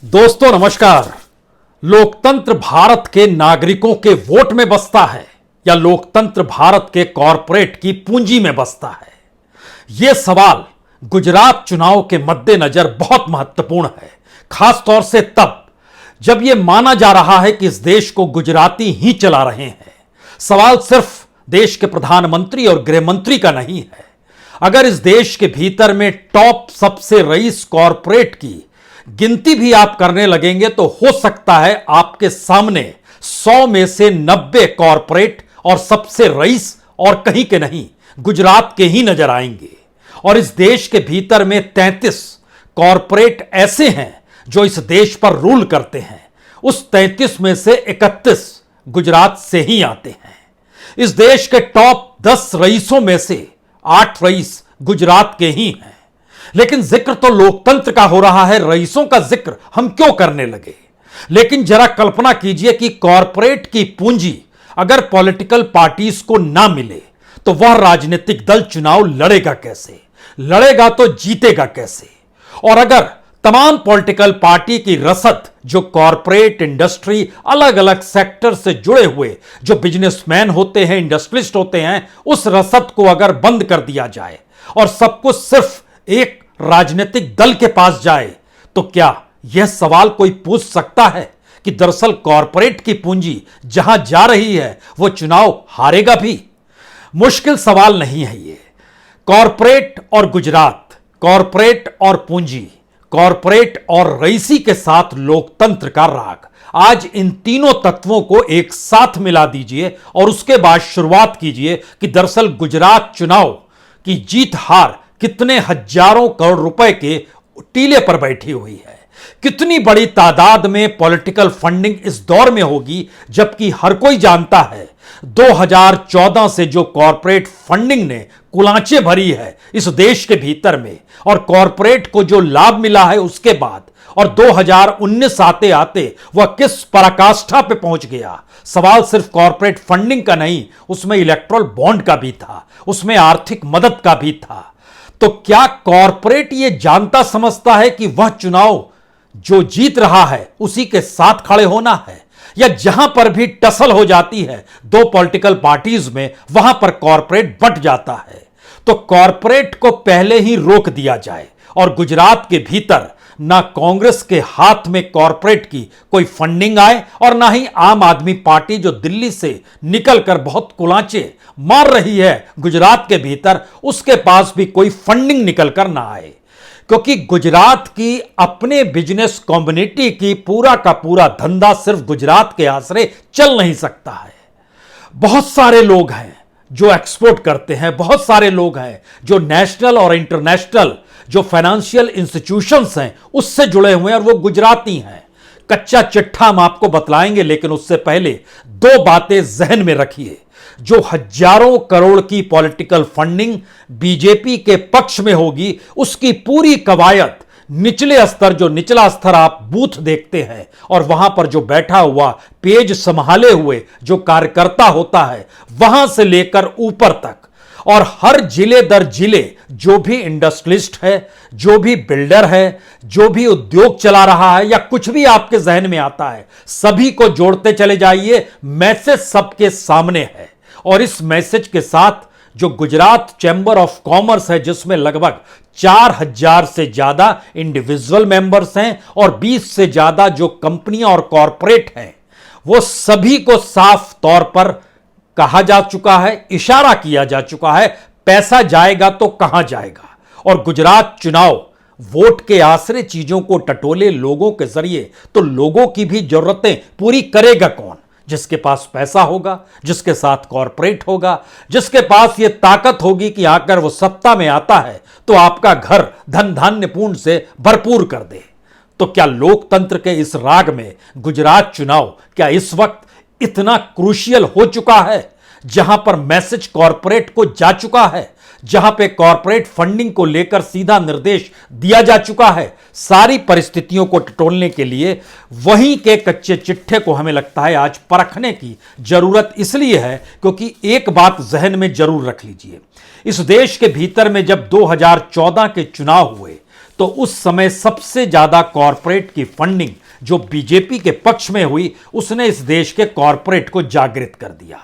दोस्तों नमस्कार। लोकतंत्र भारत के नागरिकों के वोट में बसता है या लोकतंत्र भारत के कॉरपोरेट की पूंजी में बसता है? यह सवाल गुजरात चुनाव के मद्देनजर बहुत महत्वपूर्ण है, खासतौर से तब जब यह माना जा रहा है कि इस देश को गुजराती ही चला रहे हैं। सवाल सिर्फ देश के प्रधानमंत्री और गृह मंत्री का नहीं है। अगर इस देश के भीतर में टॉप सबसे रईस कॉरपोरेट की गिनती भी आप करने लगेंगे तो हो सकता है आपके सामने 100 में से 90 कॉरपोरेट और सबसे रईस और कहीं के नहीं गुजरात के ही नजर आएंगे। और इस देश के भीतर में 33 कॉरपोरेट ऐसे हैं जो इस देश पर रूल करते हैं। उस 33 में से 31 गुजरात से ही आते हैं। इस देश के टॉप 10 रईसों में से 8 रईस गुजरात के ही हैं। लेकिन जिक्र तो लोकतंत्र का हो रहा है, रईसों का जिक्र हम क्यों करने लगे? लेकिन जरा कल्पना कीजिए कि कॉरपोरेट की पूंजी अगर पॉलिटिकल पार्टीज को ना मिले तो वह राजनीतिक दल चुनाव लड़ेगा कैसे? लड़ेगा तो जीतेगा कैसे? और अगर तमाम पॉलिटिकल पार्टी की रसद जो कॉरपोरेट इंडस्ट्री अलग अलग सेक्टर से जुड़े हुए जो बिजनेसमैन होते हैं, इंडस्ट्रियलिस्ट होते हैं, उस रसद को अगर बंद कर दिया जाए और सब कुछ सिर्फ एक राजनीतिक दल के पास जाए तो क्या यह सवाल कोई पूछ सकता है कि दरअसल कॉरपोरेट की पूंजी जहां जा रही है वो चुनाव हारेगा भी? मुश्किल सवाल नहीं है ये। कॉरपोरेट और गुजरात, कॉरपोरेट और पूंजी, कॉरपोरेट और रईसी के साथ लोकतंत्र का राग, आज इन तीनों तत्वों को एक साथ मिला दीजिए और उसके बाद शुरुआत कीजिए कि दरअसल गुजरात चुनाव की जीत हार कितने हजारों करोड़ रुपए के टीले पर बैठी हुई है। कितनी बड़ी तादाद में पॉलिटिकल फंडिंग इस दौर में होगी, जबकि हर कोई जानता है 2014 से जो कॉरपोरेट फंडिंग ने कुलांचे भरी है इस देश के भीतर में और कॉरपोरेट को जो लाभ मिला है उसके बाद, और 2019 आते आते वह किस पराकाष्ठा पे पहुंच गया। सवाल सिर्फ कॉरपोरेट फंडिंग का नहीं, उसमें इलेक्ट्रल बॉन्ड का भी था, उसमें आर्थिक मदद का भी था। तो क्या कॉरपोरेट यह जानता समझता है कि वह चुनाव जो जीत रहा है उसी के साथ खड़े होना है, या जहां पर भी टसल हो जाती है दो पॉलिटिकल पार्टीज में वहां पर कॉरपोरेट बट जाता है? तो कॉरपोरेट को पहले ही रोक दिया जाए और गुजरात के भीतर ना कांग्रेस के हाथ में कॉरपोरेट की कोई फंडिंग आए और ना ही आम आदमी पार्टी जो दिल्ली से निकलकर बहुत कुलांचे मार रही है गुजरात के भीतर, उसके पास भी कोई फंडिंग निकलकर ना आए। क्योंकि गुजरात की अपने बिजनेस कम्युनिटी की पूरा का पूरा धंधा सिर्फ गुजरात के आसरे चल नहीं सकता है। बहुत सारे लोग हैं जो एक्सपोर्ट करते हैं, बहुत सारे लोग हैं जो नेशनल और इंटरनेशनल जो फाइनेंशियल इंस्टीट्यूशंस हैं उससे जुड़े हुए हैं और वो गुजराती हैं। कच्चा चिट्ठा हम आपको बतलाएंगे, लेकिन उससे पहले दो बातें जहन में रखिए। जो हजारों करोड़ की पॉलिटिकल फंडिंग बीजेपी के पक्ष में होगी, उसकी पूरी कवायद निचले स्तर, जो निचला स्तर आप बूथ देखते हैं और वहां पर जो बैठा हुआ पेज संभाले हुए जो कार्यकर्ता होता है, वहां से लेकर ऊपर तक और हर जिले दर जिले जो भी इंडस्ट्रियलिस्ट है, जो भी बिल्डर है, जो भी उद्योग चला रहा है या कुछ भी आपके जहन में आता है, सभी को जोड़ते चले जाइए। मैसेज सबके सामने है और इस मैसेज के साथ जो गुजरात चैंबर ऑफ कॉमर्स है, जिसमें लगभग 4000 से ज्यादा इंडिविजुअल मेंबर्स हैं और 20 से ज्यादा जो कंपनियां और कॉरपोरेट हैं, वो सभी को साफ तौर पर कहा जा चुका है, इशारा किया जा चुका है, पैसा जाएगा तो कहां जाएगा। और गुजरात चुनाव वोट के आसरे चीजों को टटोले लोगों के जरिए, तो लोगों की भी जरूरतें पूरी करेगा कौन? जिसके पास पैसा होगा, जिसके साथ कॉरपोरेट होगा, जिसके पास यह ताकत होगी कि आकर वो सत्ता में आता है तो आपका घर धन धान्यपूर्ण से भरपूर कर दे। तो क्या लोकतंत्र के इस राग में गुजरात चुनाव क्या इस वक्त इतना क्रूशियल हो चुका है, जहां पर मैसेज कॉरपोरेट को जा चुका है, जहां पे कॉरपोरेट फंडिंग को लेकर सीधा निर्देश दिया जा चुका है? सारी परिस्थितियों को टटोलने के लिए वहीं के कच्चे चिट्ठे को हमें लगता है आज परखने की जरूरत इसलिए है क्योंकि एक बात जहन में जरूर रख लीजिए। इस देश के भीतर में जब 2014 के चुनाव हुए तो उस समय सबसे ज्यादा कॉरपोरेट की फंडिंग जो बीजेपी के पक्ष में हुई, उसने इस देश के कॉरपोरेट को जागृत कर दिया।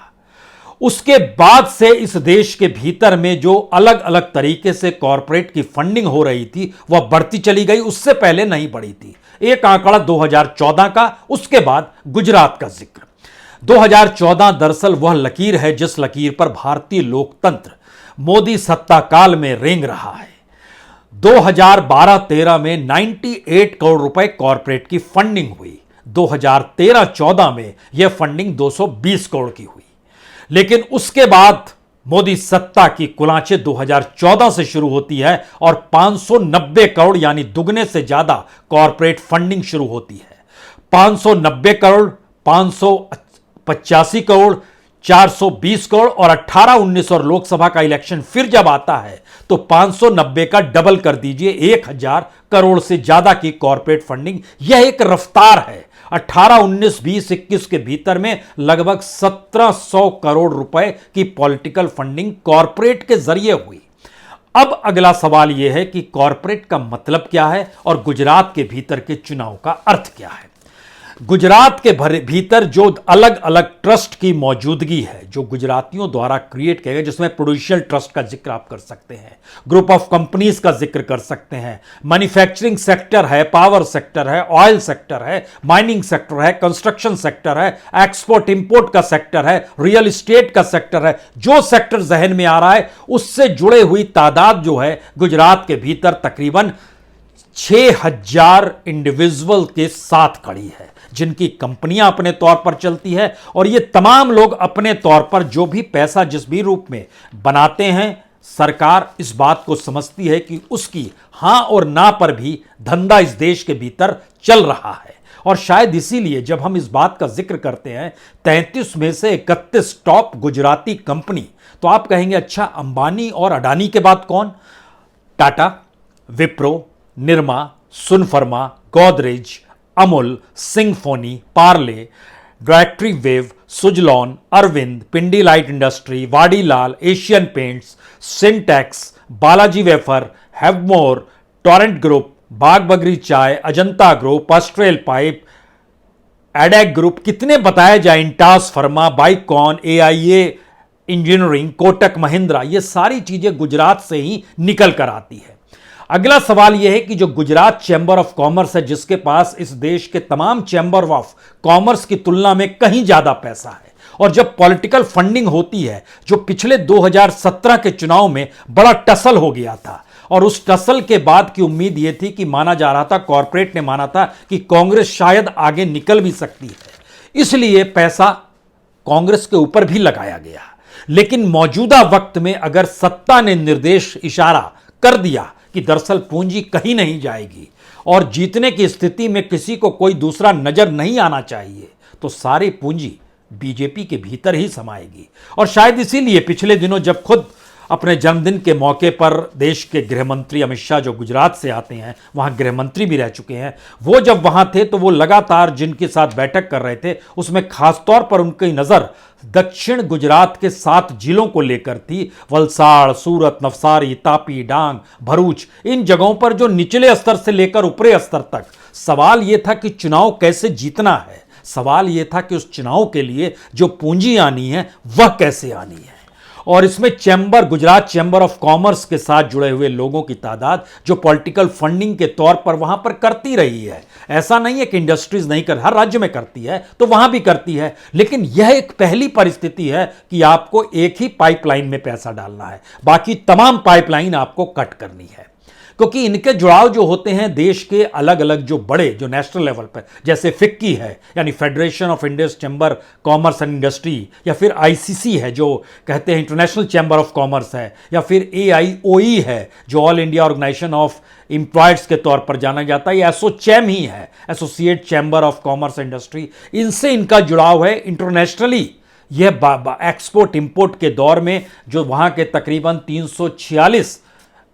उसके बाद से इस देश के भीतर में जो अलग अलग तरीके से कॉरपोरेट की फंडिंग हो रही थी वह बढ़ती चली गई, उससे पहले नहीं बढ़ी थी। एक आंकड़ा 2014 का, उसके बाद गुजरात का जिक्र। 2014 दरअसल वह लकीर है जिस लकीर पर भारतीय लोकतंत्र मोदी सत्ता काल में रेंग रहा है। 2012-13 में 98 करोड़ रुपए कॉरपोरेट की फंडिंग हुई। 2013-14 में यह फंडिंग 220 करोड़ की हुई। लेकिन उसके बाद मोदी सत्ता की कुलांचें 2014 से शुरू होती है और 590 करोड़ यानी दुगने से ज्यादा कॉरपोरेट फंडिंग शुरू होती है। 590 करोड़, 585 करोड़, 420 करोड़ और 18-19 और लोकसभा का इलेक्शन फिर जब आता है तो 590 का डबल कर दीजिए, 1000 करोड़ से ज्यादा की कॉरपोरेट फंडिंग। यह एक रफ्तार है। 18, 19, 20, 21 के भीतर में लगभग 1700 करोड़ रुपए की पॉलिटिकल फंडिंग कॉरपोरेट के जरिए हुई। अब अगला सवाल यह है कि कॉरपोरेट का मतलब क्या है और गुजरात के भीतर के चुनाव का अर्थ क्या है। गुजरात के भीतर जो अलग अलग ट्रस्ट की मौजूदगी है, जो गुजरातियों द्वारा क्रिएट किए गए, जिसमें प्रोड्यूशियल ट्रस्ट का जिक्र आप कर सकते हैं, ग्रुप ऑफ कंपनीज का जिक्र कर सकते हैं, मैन्युफैक्चरिंग सेक्टर है, पावर सेक्टर है, ऑयल सेक्टर है, माइनिंग सेक्टर है, कंस्ट्रक्शन सेक्टर है, एक्सपोर्ट इंपोर्ट का सेक्टर है, रियल एस्टेट का सेक्टर है। जो सेक्टर जहन में आ रहा है उससे जुड़े हुई तादाद जो है गुजरात के भीतर तकरीबन 6000 इंडिविजुअल के साथ खड़ी है, जिनकी कंपनियां अपने तौर पर चलती है। और ये तमाम लोग अपने तौर पर जो भी पैसा जिस भी रूप में बनाते हैं, सरकार इस बात को समझती है कि उसकी हां और ना पर भी धंधा इस देश के भीतर चल रहा है। और शायद इसीलिए जब हम इस बात का जिक्र करते हैं 33 में से 31 टॉप गुजराती कंपनी, तो आप कहेंगे अच्छा अंबानी और अडानी के बाद कौन? टाटा, विप्रो, निरमा, सुनफर्मा, गोदरेज, अमूल, सिंफोनी, पार्ले, डायरेक्टरी वेव, Suzlon, Arvind, Pidilite industry, Vadilal, Asian Paints, Sintex, Balaji wafer, Havmor, Torrent group, बाग बगरी चाय, अजंता ग्रुप, ऑस्ट्रेल पाइप, एडेक ग्रुप, कितने बताए जाए, Intas pharma, Biocon, AIA engineering, Kotak Mahindra, ये सारी चीजें गुजरात से ही निकल कर आती है। अगला सवाल यह है कि जो गुजरात चैंबर ऑफ कॉमर्स है, जिसके पास इस देश के तमाम चैंबर ऑफ कॉमर्स की तुलना में कहीं ज्यादा पैसा है, और जब पॉलिटिकल फंडिंग होती है, जो पिछले 2017 के चुनाव में बड़ा टसल हो गया था, और उस टसल के बाद की उम्मीद यह थी कि माना जा रहा था, कॉरपोरेट ने माना था कि कांग्रेस शायद आगे निकल भी सकती है, इसलिए पैसा कांग्रेस के ऊपर भी लगाया गया। लेकिन मौजूदा वक्त में अगर सत्ता ने निर्देश इशारा कर दिया कि दरअसल पूंजी कहीं नहीं जाएगी और जीतने की स्थिति में किसी को कोई दूसरा नजर नहीं आना चाहिए, तो सारी पूंजी बीजेपी के भीतर ही समाएगी। और शायद इसीलिए पिछले दिनों जब खुद अपने जन्मदिन के मौके पर देश के गृहमंत्री अमित शाह, जो गुजरात से आते हैं, वहां गृहमंत्री भी रह चुके हैं, वो जब वहां थे तो वो लगातार जिनके साथ बैठक कर रहे थे, उसमें खासतौर पर उनकी नजर दक्षिण गुजरात के 7 जिलों को लेकर थी। वलसाड़, सूरत, नवसारी, तापी, डांग, भरूच, इन जगहों पर जो निचले स्तर से लेकर ऊपरी स्तर तक सवाल यह था कि चुनाव कैसे जीतना है, सवाल यह था कि उस चुनाव के लिए जो पूंजी आनी है वह कैसे आनी है। और इसमें chamber, Gujarat chamber of commerce के साथ जुड़े हुए लोगों की तादाद जो पॉलिटिकल फंडिंग के तौर पर वहां पर करती रही है, ऐसा नहीं है कि इंडस्ट्रीज नहीं कर, हर राज्य में करती है तो वहां भी करती है, लेकिन यह एक पहली परिस्थिति है कि आपको एक ही पाइपलाइन में पैसा डालना है, बाकी तमाम पाइपलाइन आपको कट करनी है। क्योंकि इनके जुड़ाव जो होते हैं देश के अलग अलग जो बड़े, जो नेशनल लेवल पर, जैसे फिक्की है यानी federation of Indian chamber commerce and industry, या फिर आईसीसी है जो कहते हैं इंटरनेशनल चैम्बर ऑफ कॉमर्स है, या फिर एआईओई है जो ऑल इंडिया ऑर्गेनाइजेशन ऑफ एम्प्लॉयड्स के तौर पर जाना जाता है, या एसोचैम ही है, associate chamber of commerce industry, इनसे इनका जुड़ाव है इंटरनेशनली। यह एक्सपोर्ट इंपोर्ट के दौर में जो वहां के तकरीबन 346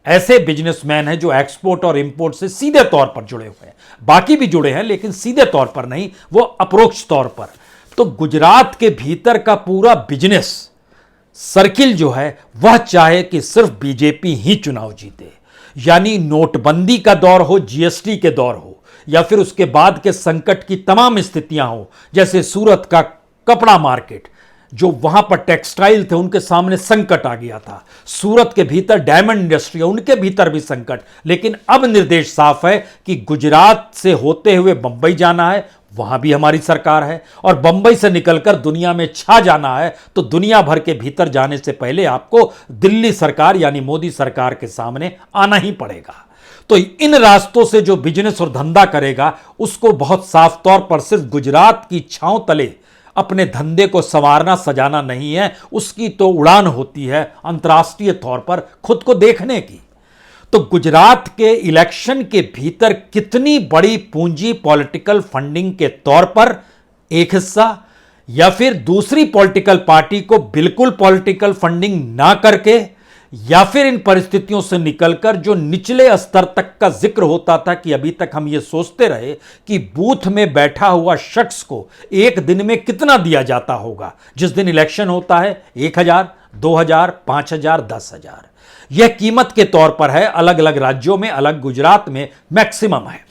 ऐसे बिजनेसमैन हैं जो एक्सपोर्ट और इंपोर्ट से सीधे तौर पर जुड़े हुए हैं, बाकी भी जुड़े हैं लेकिन सीधे तौर पर नहीं, वो अप्रोक्ष तौर पर। तो गुजरात के भीतर का पूरा बिजनेस सर्किल जो है वह चाहे कि सिर्फ बीजेपी ही चुनाव जीते, यानी नोटबंदी का दौर हो, जीएसटी के दौर हो, या फिर उसके बाद के संकट की तमाम स्थितियां हो, जैसे सूरत का कपड़ा मार्केट, जो वहां पर टेक्सटाइल थे उनके सामने संकट आ गया था, सूरत के भीतर डायमंड इंडस्ट्री है उनके भीतर भी संकट। लेकिन अब निर्देश साफ है कि गुजरात से होते हुए बंबई जाना है, वहां भी हमारी सरकार है, और बंबई से निकलकर दुनिया में छा जाना है तो दुनिया भर के भीतर जाने से पहले आपको दिल्ली सरकार यानी मोदी सरकार के सामने आना ही पड़ेगा। तो इन रास्तों से जो बिजनेस और धंधा करेगा उसको बहुत साफ तौर पर सिर्फ गुजरात की छांव तले अपने धंधे को संवारना सजाना नहीं है, उसकी तो उड़ान होती है अंतर्राष्ट्रीय तौर पर खुद को देखने की। तो गुजरात के इलेक्शन के भीतर कितनी बड़ी पूंजी पॉलिटिकल फंडिंग के तौर पर एक हिस्सा, या फिर दूसरी पॉलिटिकल पार्टी को बिल्कुल पॉलिटिकल फंडिंग ना करके, या फिर इन परिस्थितियों से निकलकर जो निचले स्तर तक का जिक्र होता था कि अभी तक हम ये सोचते रहे कि बूथ में बैठा हुआ शख्स को एक दिन में कितना दिया जाता होगा, जिस दिन इलेक्शन होता है 1000, 2000, 5000, 10,000, यह कीमत के तौर पर है। अलग अलग राज्यों में, अलग गुजरात में मैक्सिमम है।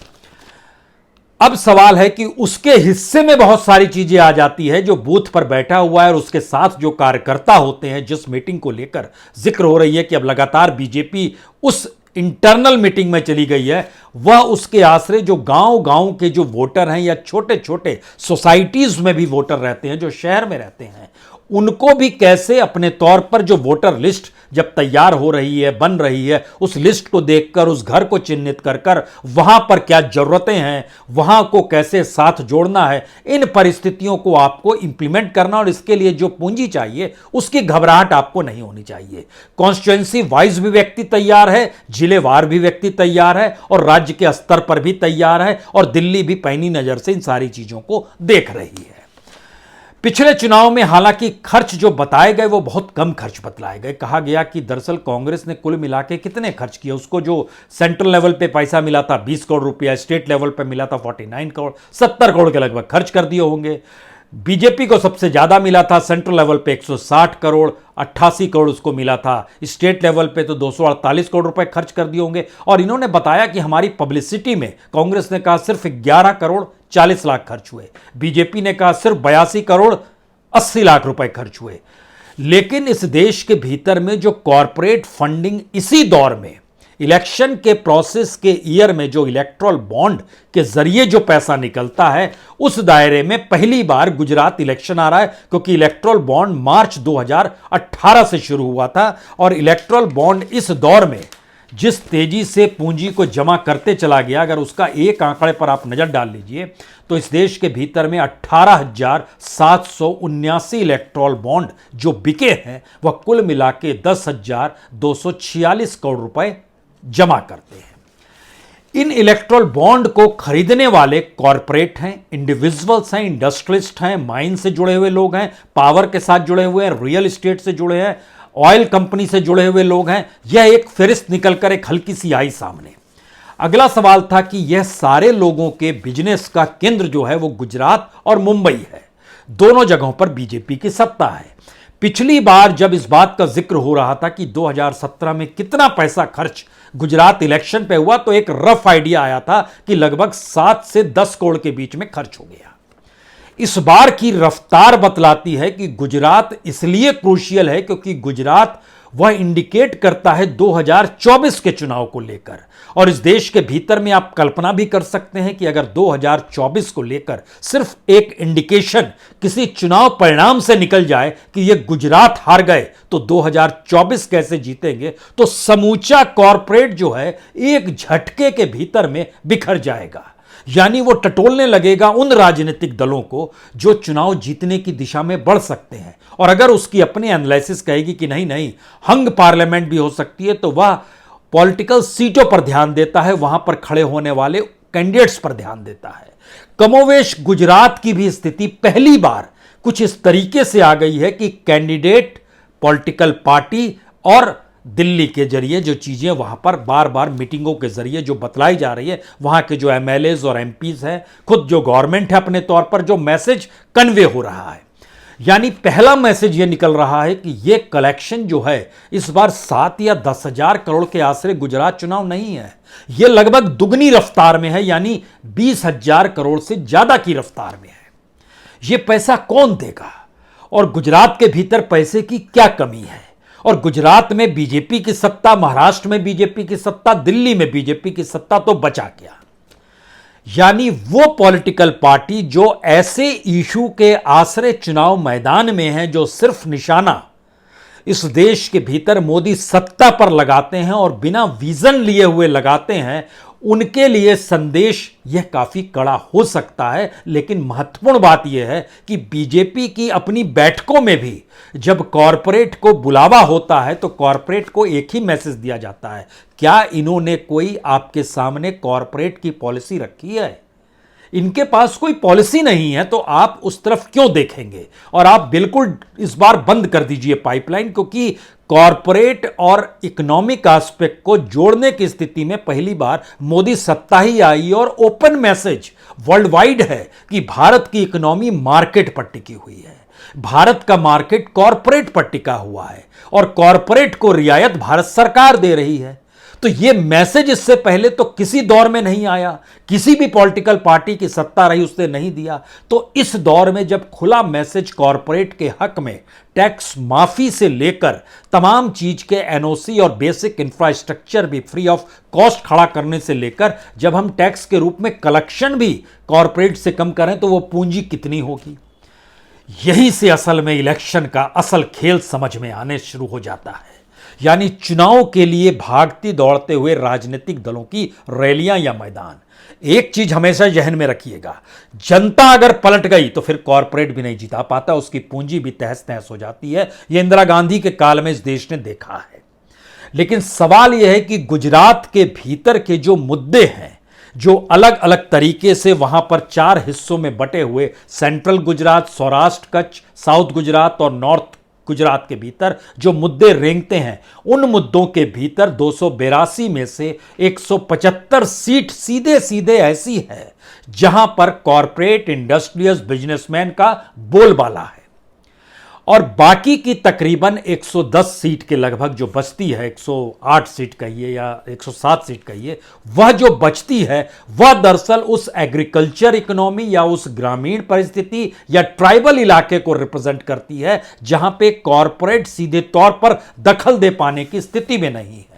अब सवाल है कि उसके हिस्से में बहुत सारी चीजें आ जाती है जो बूथ पर बैठा हुआ है और उसके साथ जो कार्यकर्ता होते हैं। जिस मीटिंग को लेकर जिक्र हो रही है कि अब लगातार बीजेपी उस इंटरनल मीटिंग में चली गई है, वह उसके आश्रय जो गांव गांव के जो वोटर हैं या छोटे छोटे सोसाइटीज में भी वोटर रहते हैं, जो शहर में रहते हैं, उनको भी कैसे अपने तौर पर जो वोटर लिस्ट जब तैयार हो रही है, बन रही है, उस लिस्ट को देखकर उस घर को चिन्हित कर कर वहां पर क्या जरूरतें हैं, वहां को कैसे साथ जोड़ना है, इन परिस्थितियों को आपको इंप्लीमेंट करना, और इसके लिए जो पूंजी चाहिए उसकी घबराहट आपको नहीं होनी चाहिए। कॉन्स्टिट्यूएंसी वाइज भी व्यक्ति तैयार है, जिलेवार भी व्यक्ति तैयार है, और राज्य के स्तर पर भी तैयार है, और दिल्ली भी पैनी नजर से इन सारी चीजों को देख रही है। पिछले चुनाव में हालांकि खर्च जो बताए गए वो बहुत कम खर्च बतलाए गए। कहा गया कि दरअसल कांग्रेस ने कुल मिला के कितने खर्च किए, उसको जो सेंट्रल लेवल पे पैसा मिला था 20 करोड़ रुपया, स्टेट लेवल पे मिला था 49 करोड़, 70 करोड़ के लगभग खर्च कर दिए होंगे। बीजेपी को सबसे ज्यादा मिला था सेंट्रल लेवल पे 160 करोड़, 88 करोड़ उसको मिला था, स्टेट लेवल पे तो 248 करोड़ रुपए खर्च कर दिए होंगे। और इन्होंने बताया कि हमारी पब्लिसिटी में कांग्रेस ने कहा सिर्फ 11 करोड़ 40 लाख खर्च हुए, बीजेपी ने कहा सिर्फ 82 करोड़ 80 लाख रुपए खर्च हुए। लेकिन इस देश के भीतर में जो कॉरपोरेट फंडिंग इसी दौर में इलेक्शन के प्रोसेस के ईयर में जो इलेक्ट्रल बॉन्ड के जरिए जो पैसा निकलता है, उस दायरे में पहली बार गुजरात इलेक्शन आ रहा है, क्योंकि इलेक्ट्रल बॉन्ड मार्च 2018 से शुरू हुआ था। और इलेक्ट्रल बॉन्ड इस दौर में जिस तेजी से पूंजी को जमा करते चला गया, अगर उसका एक आंकड़े पर आप नजर डाल लीजिए तो इस देश के भीतर में 18,779 इलेक्ट्रल बॉन्ड जो बिके हैं वह कुल मिला के 10,246 करोड़ रुपए जमा करते हैं। इन इलेक्ट्रल बॉन्ड को खरीदने वाले कॉरपोरेट हैं, इंडिविजुअल्स हैं, इंडस्ट्रियलिस्ट हैं, माइन से जुड़े हुए लोग हैं, पावर के साथ जुड़े हुए हैं, रियल एस्टेट से जुड़े हैं, ऑयल कंपनी से जुड़े हुए लोग हैं। यह एक फहरिस्त निकलकर एक हल्की सी आई सामने। अगला सवाल था कि यह सारे लोगों के बिजनेस का केंद्र जो है वो गुजरात और मुंबई है, दोनों जगहों पर बीजेपी की सत्ता है। पिछली बार जब इस बात का जिक्र हो रहा था कि 2017 में कितना पैसा खर्च गुजरात इलेक्शन पे हुआ, तो एक रफ आइडिया आया था कि लगभग 7 से 10 करोड़ के बीच में खर्च हो गया। इस बार की रफ्तार बतलाती है कि गुजरात इसलिए क्रूशियल है क्योंकि गुजरात वह इंडिकेट करता है 2024 के चुनाव को लेकर। और इस देश के भीतर में आप कल्पना भी कर सकते हैं कि अगर 2024 को लेकर सिर्फ एक इंडिकेशन किसी चुनाव परिणाम से निकल जाए कि यह गुजरात हार गए तो 2024 कैसे जीतेंगे, तो समूचा कॉरपोरेट जो है एक झटके के भीतर में बिखर जाएगा। यानी वो टटोलने लगेगा उन राजनीतिक दलों को जो चुनाव जीतने की दिशा में बढ़ सकते हैं। और अगर उसकी अपनी एनालिसिस कहेगी कि नहीं नहीं हंग पार्लियामेंट भी हो सकती है, तो वह पॉलिटिकल सीटों पर ध्यान देता है, वहां पर खड़े होने वाले कैंडिडेट्स पर ध्यान देता है। कमोवेश गुजरात की भी स्थिति पहली बार कुछ इस तरीके से आ गई है कि कैंडिडेट, पॉलिटिकल पार्टी और दिल्ली के जरिए जो चीजें वहां पर बार बार मीटिंगों के जरिए जो बतलाई जा रही है, वहां के जो एमएलएज और एमपीज हैं, खुद जो गवर्नमेंट है अपने तौर पर जो मैसेज कन्वे हो रहा है। यानी पहला मैसेज यह निकल रहा है कि यह कलेक्शन जो है इस बार 7 या 10,000 करोड़ के आसरे गुजरात चुनाव नहीं है, यह लगभग दुगनी रफ्तार में है, यानी 20,000 करोड़ से ज्यादा की रफ्तार में है। यह पैसा कौन देगा और गुजरात के भीतर पैसे की क्या कमी है? और गुजरात में बीजेपी की सत्ता, महाराष्ट्र में बीजेपी की सत्ता, दिल्ली में बीजेपी की सत्ता, तो बचा क्या? यानी वो पॉलिटिकल पार्टी जो ऐसे इशू के आसरे चुनाव मैदान में है, जो सिर्फ निशाना इस देश के भीतर मोदी सत्ता पर लगाते हैं और बिना विजन लिए हुए लगाते हैं, उनके लिए संदेश यह काफी कड़ा हो सकता है। लेकिन महत्वपूर्ण बात यह है कि बीजेपी की अपनी बैठकों में भी जब कॉरपोरेट को बुलावा होता है तो कॉरपोरेट को एक ही मैसेज दिया जाता है, क्या इन्होंने कोई आपके सामने कॉरपोरेट की पॉलिसी रखी है? इनके पास कोई पॉलिसी नहीं है तो आप उस तरफ क्यों देखेंगे? और आप बिल्कुल इस बार बंद कर दीजिए पाइपलाइन, क्योंकि कॉरपोरेट और इकोनॉमिक एस्पेक्ट को जोड़ने की स्थिति में पहली बार मोदी सत्ता ही आई और ओपन मैसेज वर्ल्ड वाइड है कि भारत की इकोनॉमी मार्केट पर टिकी हुई है, भारत का मार्केट कॉरपोरेट पर टिका हुआ है और कॉरपोरेट को रियायत भारत सरकार दे रही है। तो यह मैसेज इससे पहले तो किसी दौर में नहीं आया, किसी भी पॉलिटिकल पार्टी की सत्ता रही उसने नहीं दिया। तो इस दौर में जब खुला मैसेज कॉरपोरेट के हक में टैक्स माफी से लेकर तमाम चीज के एनओसी और बेसिक इंफ्रास्ट्रक्चर भी फ्री ऑफ कॉस्ट खड़ा करने से लेकर जब हम टैक्स के रूप में कलेक्शन भी कॉरपोरेट से कम करें तो वो पूंजी कितनी होगी? यहीं से असल में इलेक्शन का असल खेल समझ में आने शुरू हो जाता है। यानी चुनाव के लिए भागती दौड़ते हुए राजनीतिक दलों की रैलियां या मैदान। एक चीज हमेशा जहन में रखिएगा, जनता अगर पलट गई तो फिर कॉरपोरेट भी नहीं जिता पाता, उसकी पूंजी भी तहस नहस हो जाती है। यह इंदिरा गांधी के काल में इस देश ने देखा है। लेकिन सवाल यह है कि गुजरात के भीतर के जो मुद्दे हैं, जो अलग अलग तरीके से वहां पर 4 हिस्सों में बटे हुए सेंट्रल गुजरात, सौराष्ट्र कच्छ, साउथ गुजरात और नॉर्थ गुजरात के भीतर जो मुद्दे रेंगते हैं, उन मुद्दों के भीतर 282 में से 175 सीट सीधे सीधे ऐसी है जहां पर कॉरपोरेट, इंडस्ट्रियल्स, बिजनेसमैन का बोलबाला है और बाकी की तकरीबन 110 सीट के लगभग जो बचती है, 108 सीट कहिए या 107 सीट कहिए, वह जो बचती है वह दरअसल उस एग्रीकल्चर इकोनॉमी या उस ग्रामीण परिस्थिति या ट्राइबल इलाके को रिप्रेजेंट करती है जहां पे कॉरपोरेट सीधे तौर पर दखल दे पाने की स्थिति में नहीं है।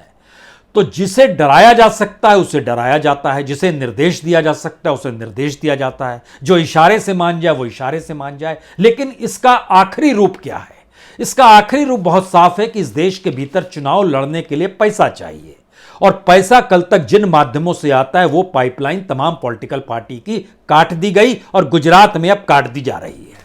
तो जिसे डराया जा सकता है उसे डराया जाता है, जिसे निर्देश दिया जा सकता है उसे निर्देश दिया जाता है, जो इशारे से मान जाए वो इशारे से मान जाए। लेकिन इसका आखिरी रूप क्या है? इसका आखिरी रूप बहुत साफ है कि इस देश के भीतर चुनाव लड़ने के लिए पैसा चाहिए और पैसा कल तक जिन माध्यमों से आता है वो पाइपलाइन तमाम पॉलिटिकल पार्टी की काट दी गई और गुजरात में अब काट दी जा रही है।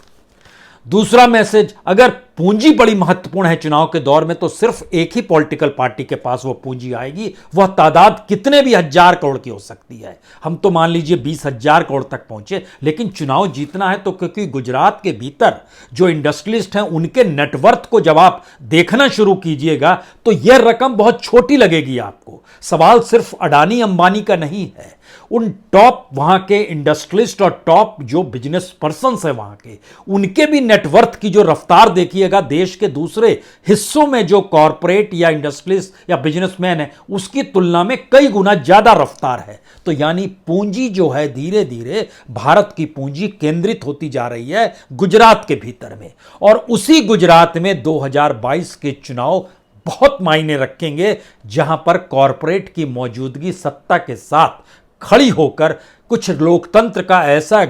दूसरा मैसेज, अगर पूंजी बड़ी महत्वपूर्ण है चुनाव के दौर में तो सिर्फ एक ही पॉलिटिकल पार्टी के पास वो पूंजी आएगी, वह तादाद कितने भी 1000 करोड़ की हो सकती है। हम तो मान लीजिए 20,000 करोड़ तक पहुंचे, लेकिन चुनाव जीतना है तो क्योंकि गुजरात के भीतर जो इंडस्ट्रियलिस्ट हैं उनके नेटवर्थ को जब आप देखना शुरू कीजिएगा तो यह रकम बहुत छोटी लगेगी आपको। सवाल सिर्फ अडानी अंबानी का नहीं है, उन टॉप वहां के इंडस्ट्रियलिस्ट और टॉप जो बिजनेस पर्संस है वहां के, उनके भी नेटवर्थ की जो रफ्तार देखिएगा देश के दूसरे हिस्सों में जो कॉरपोरेट या इंडस्ट्रियलिस्ट या बिजनेसमैन है उसकी तुलना में कई गुना ज्यादा रफ्तार है। तो यानी पूंजी जो है धीरे धीरे भारत की पूंजी केंद्रित होती जा रही है गुजरात के भीतर में, और उसी गुजरात में 2022 के चुनाव बहुत मायने रखेंगे जहां पर कॉरपोरेट की मौजूदगी सत्ता के साथ खड़ी होकर कुछ लोकतंत्र का ऐसा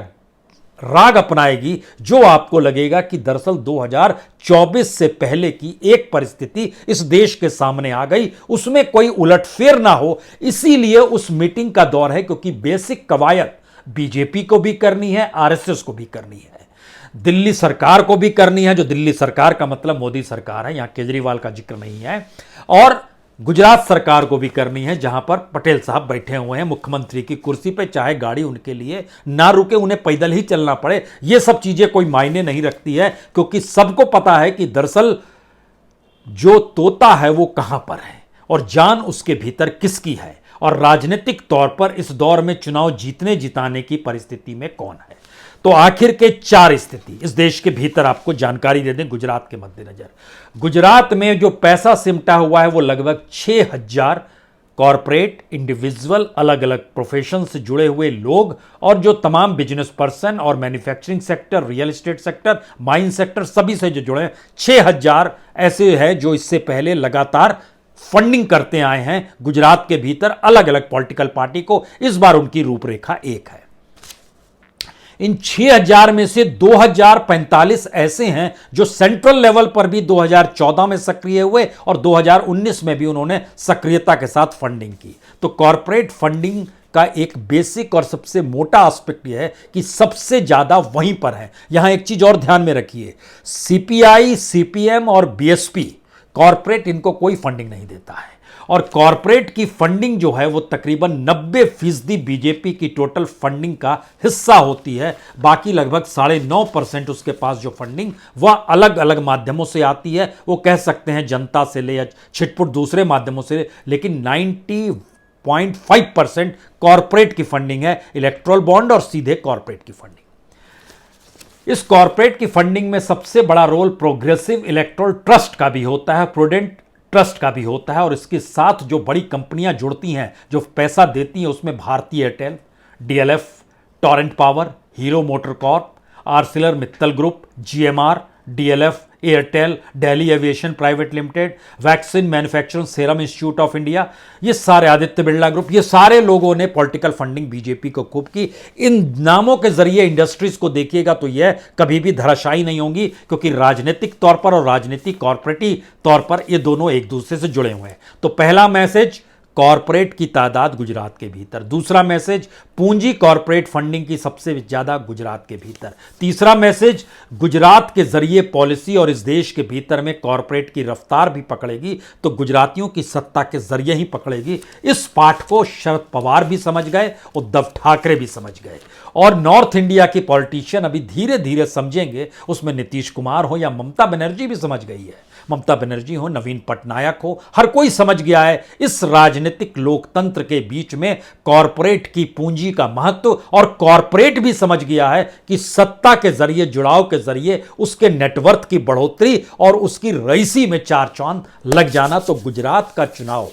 राग अपनाएगी जो आपको लगेगा कि दरअसल 2024 से पहले की एक परिस्थिति इस देश के सामने आ गई, उसमें कोई उलटफेर ना हो। इसीलिए उस मीटिंग का दौर है, क्योंकि बेसिक कवायद बीजेपी को भी करनी है, आरएसएस को भी करनी है, दिल्ली सरकार को भी करनी है, जो दिल्ली सरकार का मतलब मोदी सरकार है, यहां केजरीवाल का जिक्र नहीं है, और गुजरात सरकार को भी करनी है जहां पर पटेल साहब बैठे हुए हैं मुख्यमंत्री की कुर्सी पे, चाहे गाड़ी उनके लिए ना रुके, उन्हें पैदल ही चलना पड़े, ये सब चीजें कोई मायने नहीं रखती है, क्योंकि सबको पता है कि दरअसल जो तोता है वो कहां पर है और जान उसके भीतर किसकी है। और राजनीतिक तौर पर इस दौर में चुनाव जीतने जिताने की परिस्थिति में कौन है। तो आखिर के 4 स्थिति इस देश के भीतर आपको जानकारी दे दें। गुजरात के मद्देनजर गुजरात में जो पैसा सिमटा हुआ है वो लगभग 6000 कॉरपोरेट, इंडिविजुअल, अलग अलग प्रोफेशन से जुड़े हुए लोग और जो तमाम बिजनेस पर्सन और manufacturing sector, real estate sector, mine sector, सभी से जो जुड़े हैं 6000 ऐसे हैं जो इससे पहले लगातार फंडिंग करते आए हैं गुजरात के भीतर अलग अलग पॉलिटिकल पार्टी को। इस बार उनकी रूपरेखा एक है। इन 6000 में से 2045 ऐसे हैं जो सेंट्रल लेवल पर भी 2014 में सक्रिय हुए और 2019 में भी उन्होंने सक्रियता के साथ फंडिंग की। तो कॉरपोरेट फंडिंग का एक बेसिक और सबसे मोटा एस्पेक्ट यह है कि सबसे ज्यादा वहीं पर है। यहां एक चीज और ध्यान में रखिए, सीपीआई, सीपीएम और बीएसपी कॉरपोरेट इनको कोई फंडिंग नहीं देता है और कॉरपोरेट की फंडिंग जो है वो तकरीबन 90% बीजेपी की टोटल फंडिंग का हिस्सा होती है। बाकी लगभग 9.5% उसके पास जो फंडिंग वह अलग अलग माध्यमों से आती है। वो कह सकते हैं जनता से ले या छिटपुट दूसरे माध्यमों से, लेकिन 90.5% कॉरपोरेट की फंडिंग है, इलेक्ट्रल बॉन्ड और सीधे कॉरपोरेट की फंडिंग। इस कॉरपोरेट की फंडिंग में सबसे बड़ा रोल प्रोग्रेसिव इलेक्टोरल ट्रस्ट का भी होता है, प्रूडेंट ट्रस्ट का भी होता है और इसके साथ जो बड़ी कंपनियां जुड़ती हैं, जो पैसा देती हैं, उसमें Bharti Airtel, DLF, Torrent power, Hero motor corp, Arcelor Mittal group, GMR, DLF, Airtel, Delhi aviation private limited, vaccine manufacturing Serum Institute of India, ये सारे, आदित्य बिरला ग्रुप, ये सारे लोगों ने पॉलिटिकल फंडिंग बीजेपी को खूब की। इन नामों के जरिए इंडस्ट्रीज को देखिएगा तो यह कभी भी धराशायी नहीं होंगी, क्योंकि राजनीतिक तौर पर और राजनीतिक कॉर्पोरेटी तौर पर ये दोनों एक दूसरे से जुड़े हुए हैं। तो पहला मैसेज, कॉरपोरेट की तादाद गुजरात के भीतर। दूसरा मैसेज, पूंजी कॉरपोरेट फंडिंग की सबसे ज्यादा गुजरात के भीतर। तीसरा मैसेज, गुजरात के जरिए पॉलिसी और इस देश के भीतर में कॉरपोरेट की रफ्तार भी पकड़ेगी तो गुजरातियों की सत्ता के जरिए ही पकड़ेगी। इस पाठ को शरद पवार भी समझ गए, उद्धव ठाकरे भी समझ गए और नॉर्थ इंडिया की पॉलिटिशियन अभी धीरे धीरे समझेंगे। उसमें नीतीश कुमार हो या ममता बनर्जी भी समझ गई है, ममता बनर्जी हो, नवीन पटनायक हो, हर कोई समझ गया है इस राजनीतिक लोकतंत्र के बीच में कॉरपोरेट की पूंजी का महत्व। और कॉरपोरेट भी समझ गया है कि सत्ता के जरिए, जुड़ाव के जरिए उसके नेटवर्थ की बढ़ोतरी और उसकी रईसी में 4 चांद लग जाना। तो गुजरात का चुनाव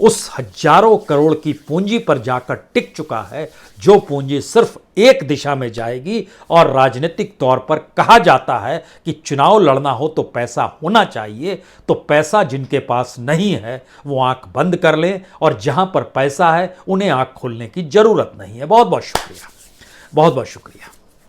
उस हजारों करोड़ की पूंजी पर जाकर टिक चुका है, जो पूंजी सिर्फ एक दिशा में जाएगी। और राजनीतिक तौर पर कहा जाता है कि चुनाव लड़ना हो तो पैसा होना चाहिए, तो पैसा जिनके पास नहीं है वो आंख बंद कर लें और जहां पर पैसा है उन्हें आंख खोलने की जरूरत नहीं है। बहुत बहुत शुक्रिया, बहुत बहुत शुक्रिया।